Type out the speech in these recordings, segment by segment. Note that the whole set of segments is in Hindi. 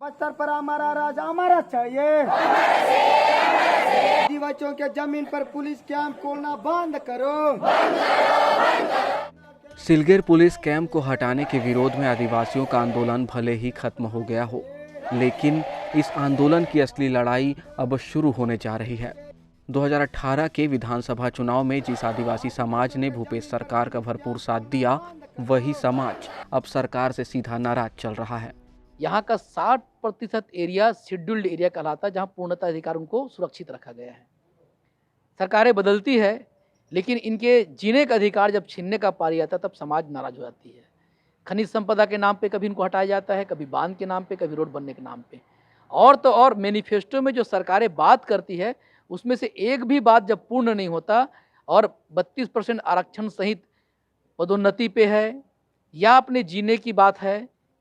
बस्तर पर हमारा राज हमारा चाहिए। आदिवासियों के जमीन पर पुलिस कैंप खोलना बंद करो। सिलगेर पुलिस कैंप को हटाने के विरोध में आदिवासियों का आंदोलन भले ही खत्म हो गया हो, लेकिन इस आंदोलन की असली लड़ाई अब शुरू होने जा रही है। 2018 के विधानसभा चुनाव में जिस आदिवासी समाज ने भूपेश सरकार का भरपूर साथ दिया, वही समाज अब सरकार से सीधा नाराज चल रहा है। यहाँ का 60% एरिया शेड्यूल्ड एरिया कहलाता है, जहाँ पूर्णतः अधिकार उनको सुरक्षित रखा गया है। सरकारें बदलती है, लेकिन इनके जीने का अधिकार जब छीनने का पारी आता है तब समाज नाराज हो जाती है। खनिज संपदा के नाम पे कभी इनको हटाया जाता है, कभी बांध के नाम पे, कभी रोड बनने के नाम पे। और तो और मैनिफेस्टो में जो सरकारें बात करती है उसमें से एक भी बात जब पूर्ण नहीं होता और 32% आरक्षण सहित पदोन्नति पे है, या अपने जीने की बात है,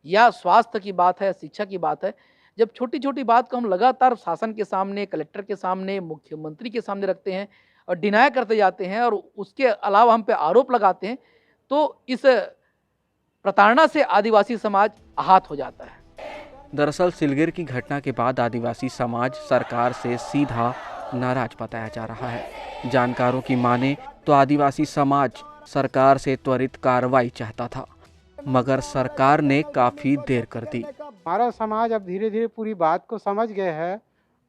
या स्वास्थ्य की बात है, शिक्षा की बात है, जब छोटी छोटी बात को हम लगातार शासन के सामने, कलेक्टर के सामने, मुख्यमंत्री के सामने रखते हैं और डिनाय करते जाते हैं और उसके अलावा हम पे आरोप लगाते हैं, तो इस प्रताड़ना से आदिवासी समाज आहत हो जाता है। दरअसल सिलगेर की घटना के बाद आदिवासी समाज सरकार से सीधा नाराज बताया जा रहा है। जानकारों की माने तो आदिवासी समाज सरकार से त्वरित कार्रवाई चाहता था, मगर सरकार ने काफी देर कर दी। हमारा समाज अब धीरे धीरे पूरी बात को समझ गया है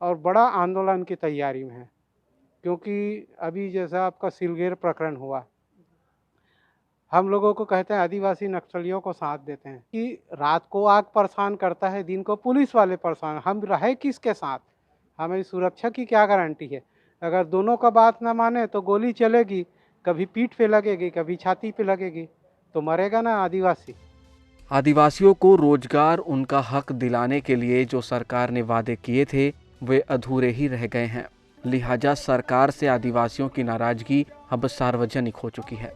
और बड़ा आंदोलन की तैयारी में है, क्योंकि अभी जैसा आपका सिलगेर प्रकरण हुआ, हम लोगों को कहते हैं आदिवासी नक्सलियों को साथ देते हैं कि रात को आग परेशान करता है, दिन को पुलिस वाले परेशान। हम रहे किसके साथ? हमें सुरक्षा की क्या गारंटी है? अगर दोनों का बात ना माने तो गोली चलेगी, कभी पीठ पे लगेगी, कभी छाती पे लगेगी, तो मरेगा ना आदिवासी। आदिवासियों को रोजगार, उनका हक दिलाने के लिए जो सरकार ने वादे किए थे वे अधूरे ही रह गए हैं। लिहाजा सरकार से आदिवासियों की नाराजगी अब सार्वजनिक हो चुकी है।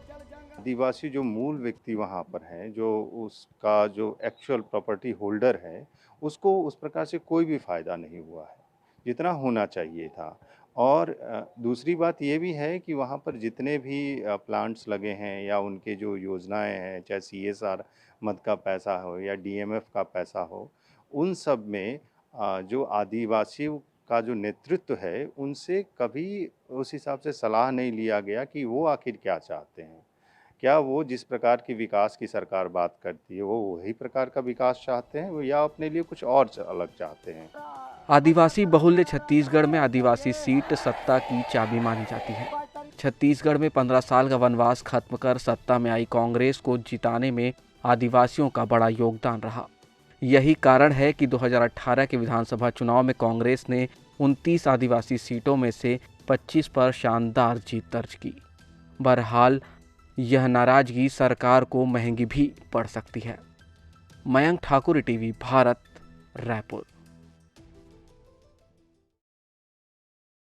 आदिवासी जो मूल व्यक्ति वहाँ पर है, जो उसका जो एक्चुअल प्रॉपर्टी होल्डर है, उसको उस प्रकार से कोई भी फ़ायदा नहीं हुआ है जितना होना चाहिए था। और दूसरी बात ये भी है कि वहाँ पर जितने भी प्लांट्स लगे हैं या उनके जो योजनाएं हैं, चाहे CSR मद का पैसा हो या DMF का पैसा हो, उन सब में जो आदिवासियों का जो नेतृत्व है उनसे कभी उस हिसाब से सलाह नहीं लिया गया कि वो आखिर क्या चाहते हैं। क्या वो जिस प्रकार की विकास की सरकार बात करती है वो वही प्रकार का विकास चाहते हैं या अपने लिए कुछ और अलग चाहते हैं? आदिवासी बहुल्य छत्तीसगढ़ में आदिवासी सीट सत्ता की चाबी मानी जाती है। छत्तीसगढ़ में 15 साल का वनवास खत्म कर सत्ता में आई कांग्रेस को जिताने में आदिवासियों का बड़ा योगदान रहा। यही कारण है कि 2018 के विधानसभा चुनाव में कांग्रेस ने 29 आदिवासी सीटों में से 25 पर शानदार जीत दर्ज की। बहरहाल यह नाराजगी सरकार को महंगी भी पड़ सकती है। मयंक ठाकुर, टीवी भारत, रायपुर।